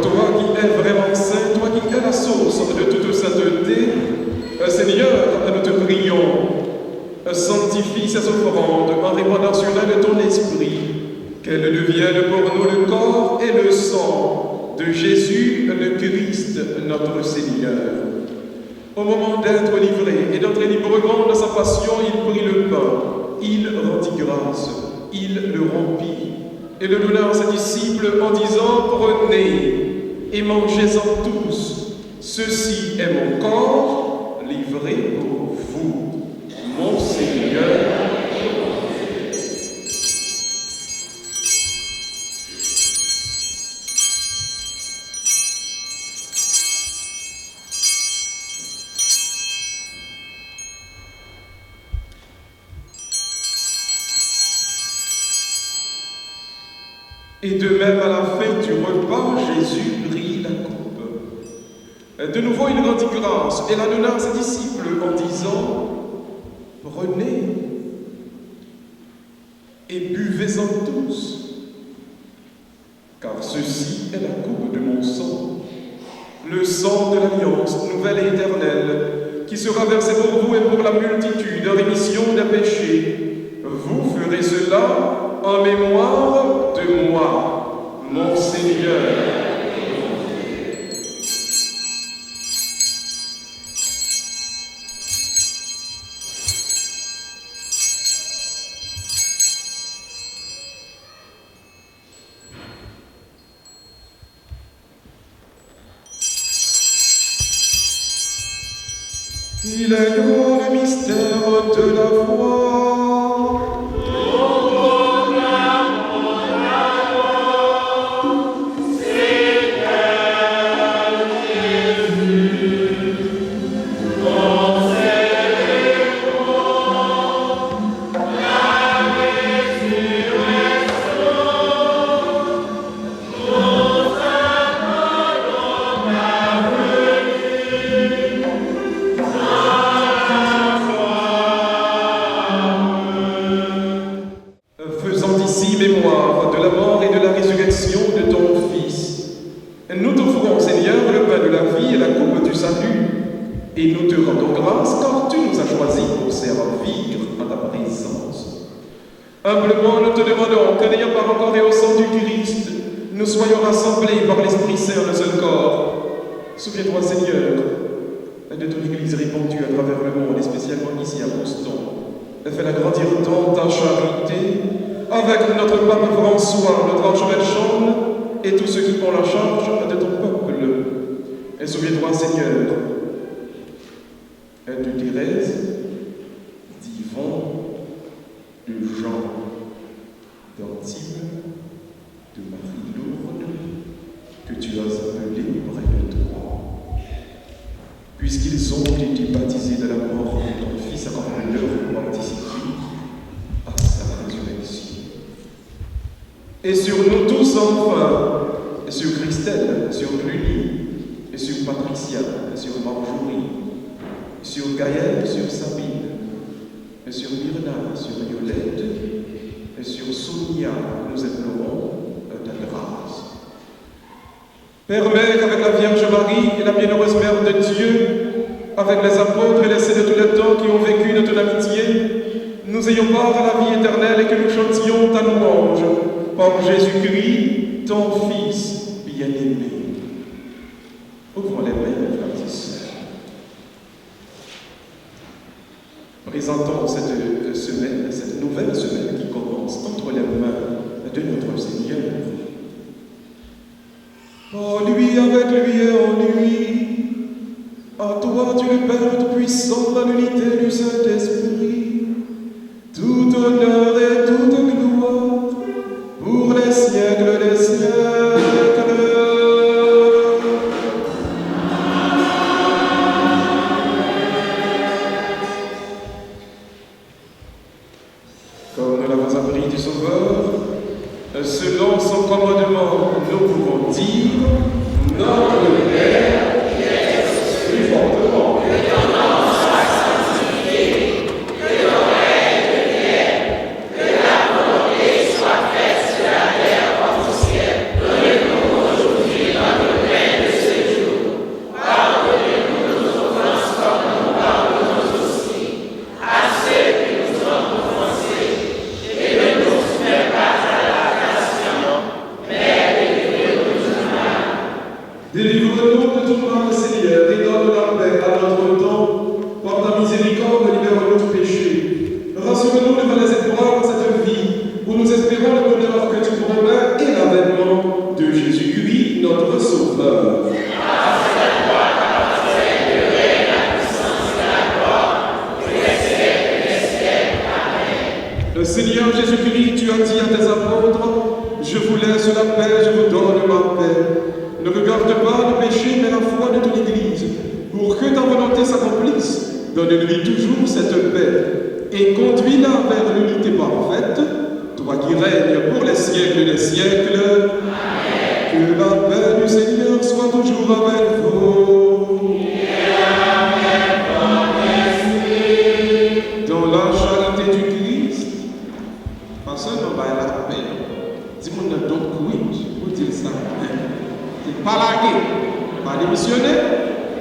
Toi qui es vraiment saint, toi qui es la source de toute sainteté, Seigneur, nous te prions, sanctifie ces offrandes en répandant sur elles ton esprit, qu'elles deviennent pour nous le corps et le sang de Jésus le Christ, notre Seigneur. Au moment d'être livré et d'entrer librement dans sa passion, il prit le pain, il rendit grâce, il le rompit, et le donna à ses disciples en disant, prenez et mangez-en tous, ceci est mon corps livré pour vous, mon Seigneur. Et de même, à la fin du repas, Jésus prit la coupe. De nouveau, il rendit grâce et la donna à ses disciples en disant, prenez et buvez-en tous, car ceci est la coupe de mon sang, le sang de l'alliance nouvelle et éternelle, qui sera versé pour vous et pour la multitude en rémission des péchés. Vous ferez cela en mémoire de moi. mon Seigneur. Il est grand le mystère de la foi. Faisant ici mémoire de la mort et de la résurrection de ton Fils, nous t'offrons, Seigneur, le pain de la vie et la coupe du salut, et nous te rendons grâce car tu nous as choisis pour servir à ta présence. Humblement, nous te demandons que, n'ayant pas encore et au sang du Christ, nous soyons rassemblés par l'Esprit Saint d'un seul corps. Souviens-toi, Seigneur, de ton Église répandue à travers le monde, et spécialement ici à Boston. Fais-la grandir dans ta charité, avec notre pape François, notre archevêque et tous ceux qui ont la charge de ton peuple. Et souviens-toi, Seigneur, de Thérèse, d'Yvon, de Jean, d'Antime, de Marie-Lourdes, que tu as appelés près de toi. Puisqu'ils ont été baptisés de la mort de ton Fils, accorde-leur participer à sa résurrection. Et sur nous tous enfin, et sur Christelle, sur Luni, et sur Patricia, et sur Marjorie, et sur Gaëlle, sur Sabine, et sur Myrna, sur Violette, et sur Sonia, nous implorons ta grâce. Permets qu'avec la Vierge Marie et la bienheureuse Mère de Dieu, avec les apôtres et les saints de tous les temps qui ont vécu de ton amitié, nous ayons part à la vie éternelle et que nous chantions ta louange par Jésus-Christ, ton Fils bien-aimé. Ouvrons les mains, mes frères et sœurs. Présentons cette semaine, cette nouvelle semaine qui commence entre les mains de notre Seigneur. En lui, avec lui et en lui, à toi, Dieu le Père Tout-Puissant, dans l'unité du Saint-Esprit, tout honneur et toute gloire, pour les siècles des siècles. Comme nous l'avons appris du Sauveur, selon son commandement, nous pouvons dire notre Père qui est plus fortement que ton nom soit sanctifié, que ton règne vienne, que la volonté soit faite sur la terre comme au ciel. Donnez-nous aujourd'hui notre pain de ce jour. Pardonnez-nous nos offenses comme nous pardonnons aussi à ceux qui nous ont offensés, et ne nous soumets pas à la tentation, mais délivre-nous du mal. Délivre-nous de tout mal, Seigneur, et donne la paix à notre temps. Par ta miséricorde, libère-nous du péché. Rassure-nous devant les épreuves de cette vie, où nous espérons le bonheur que tu promets et l'avènement de Jésus-Christ, notre Sauveur. Le Seigneur Jésus-Christ, tu as dit à tes apôtres, je vous laisse la paix, je vous donne ma paix. Ne regarde pas le péché, mais la foi de ton Église, pour que ta volonté s'accomplisse. Donne-lui toujours cette paix, et conduis-la vers l'unité parfaite, toi qui règnes pour les siècles des siècles. Amen. Que la paix du Seigneur soit toujours avec vous. Et avec ton esprit. Dans la charité du Christ, parce que nous avons la paix. Dis-moi d'autres quid, vous dites ça. Pas larguer, pas démissionner,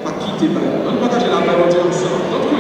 pas quitter. On ne peut pas cacher la paix, on dit ensemble. D'autres quid.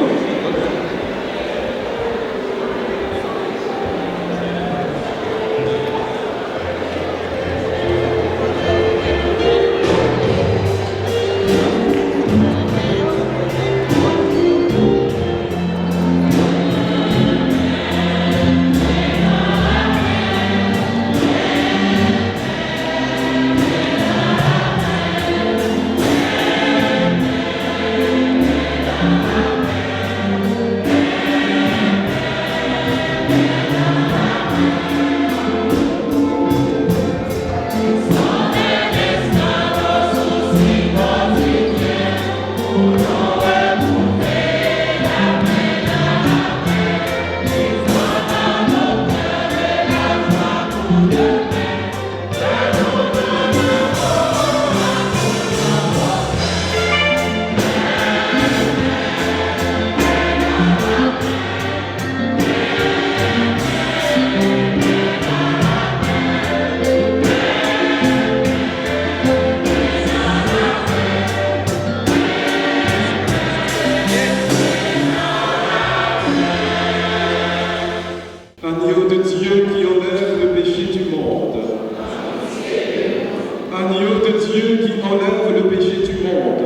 de Dieu qui enlève le péché du monde.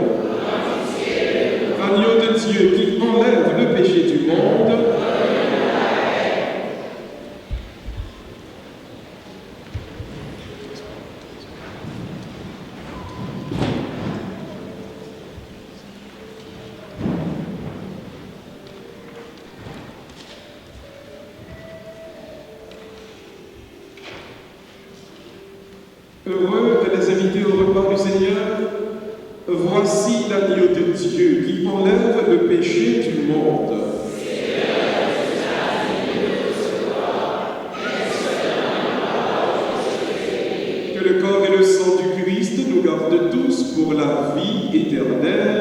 Agneau de Dieu qui enlève le péché du monde. Heureux les invités au repas du Seigneur. Voici l'agneau de Dieu qui enlève le péché du monde. Que le corps et le sang du Christ nous gardent tous pour la vie éternelle.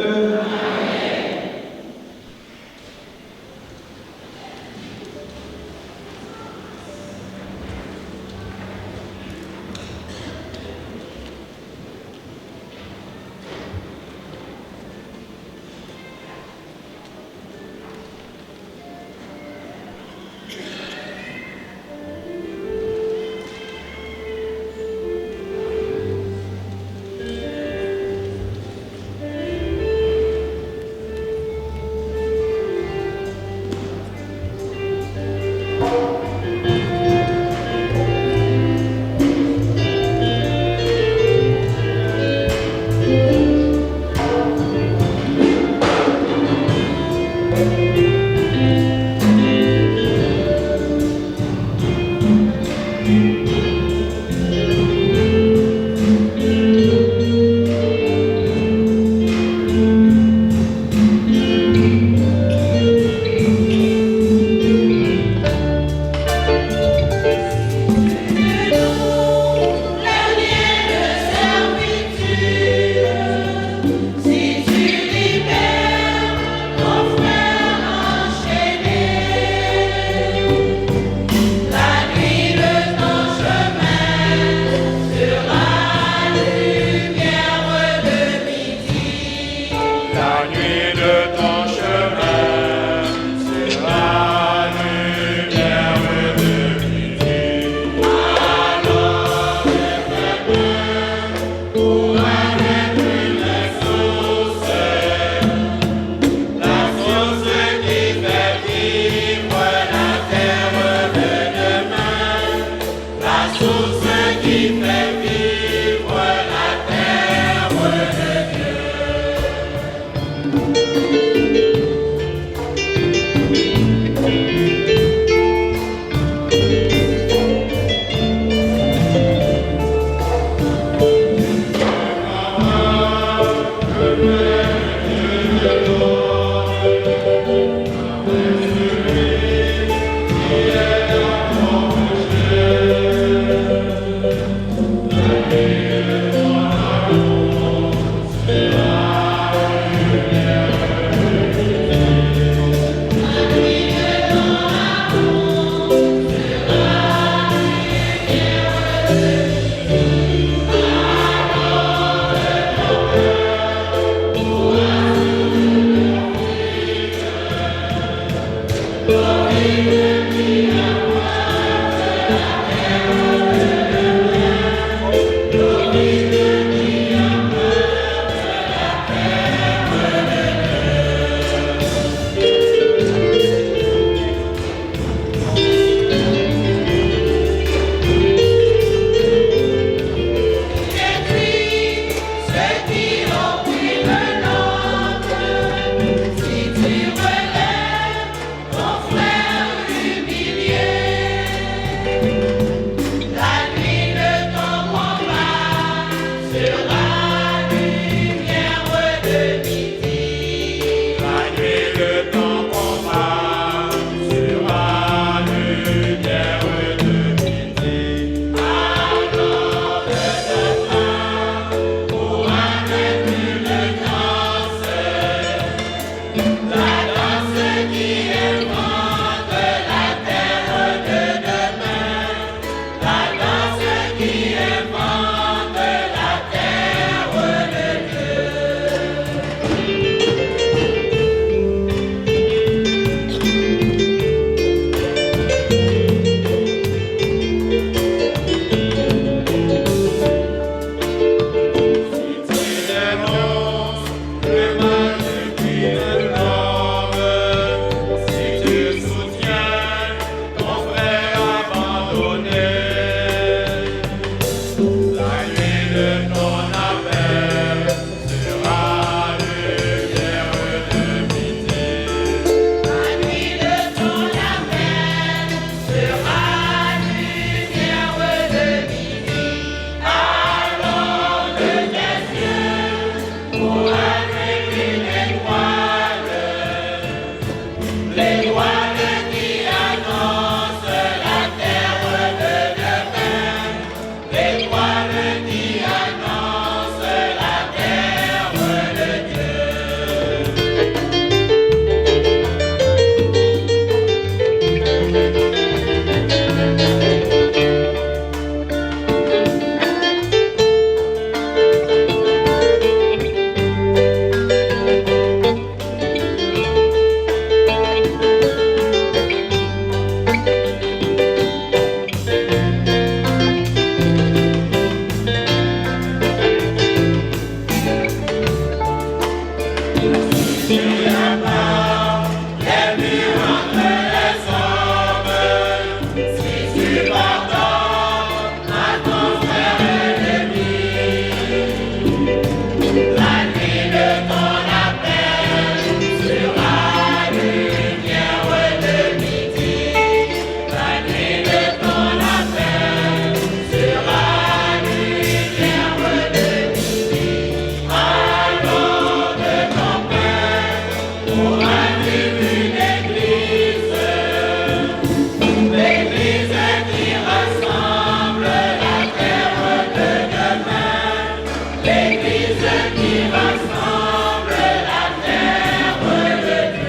l'Église qui rassemble la terre de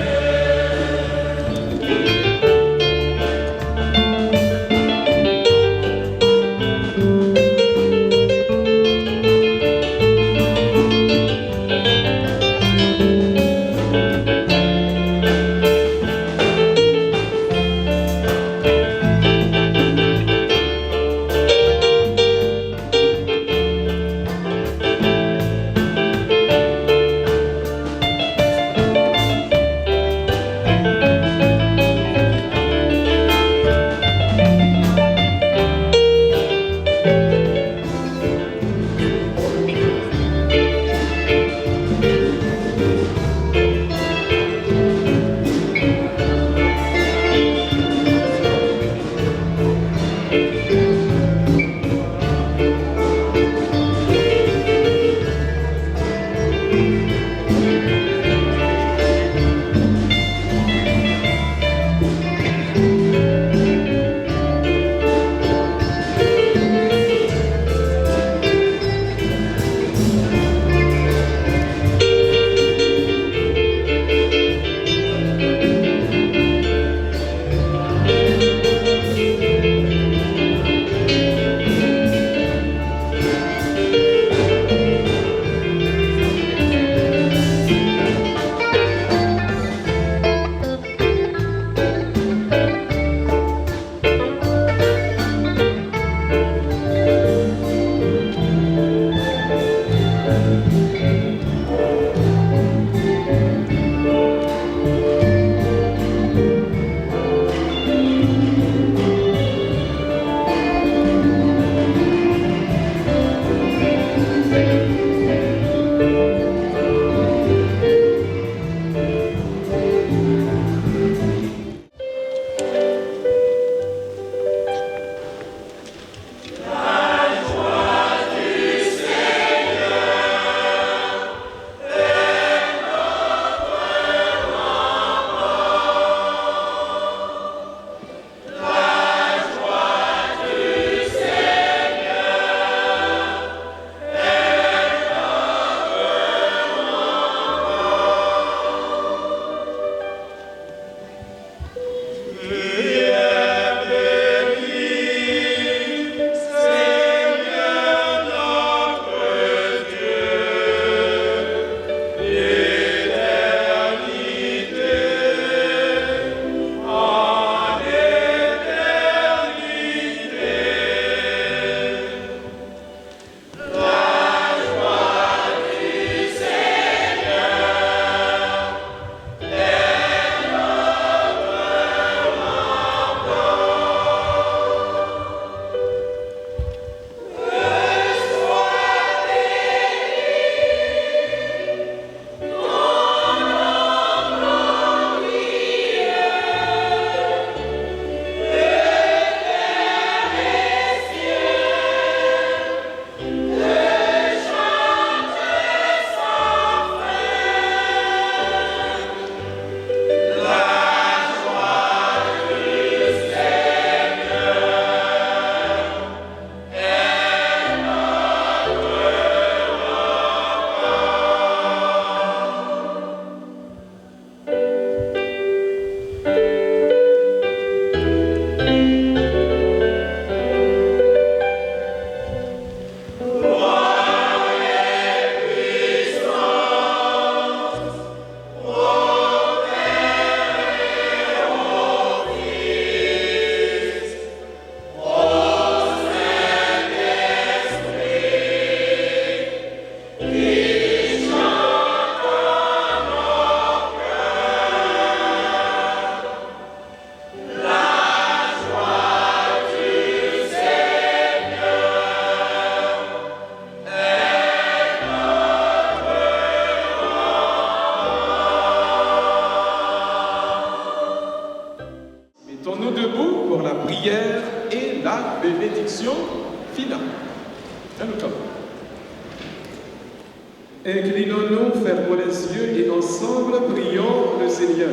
Inclinons-nous, fermons les yeux et ensemble prions le Seigneur.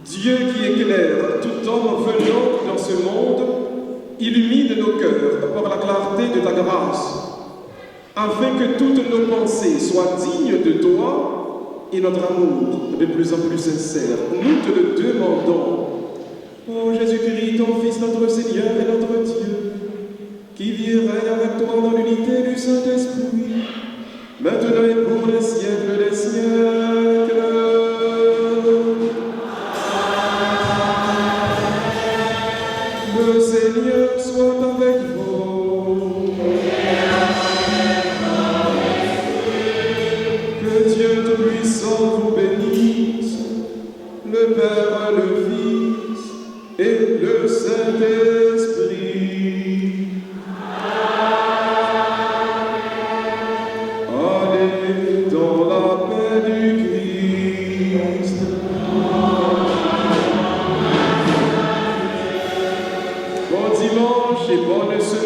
Dieu qui éclaire tout homme venant dans ce ce monde, illumine nos cœurs par la clarté de ta grâce, afin que toutes nos pensées soient dignes de toi et notre amour de plus en plus sincère. Nous te le demandons. Ô Jésus-Christ, ton Fils, notre Seigneur et notre Dieu, qui vit et règne avec toi dans l'unité du Saint-Esprit, maintenant et pour les siècles des siècles. Le Seigneur soit avec vous. Que Dieu Tout-Puissant vous bénisse, le Père, le Fils et le Saint-Esprit. Allez dans la paix du Christ. Bon dimanche et bonne semaine.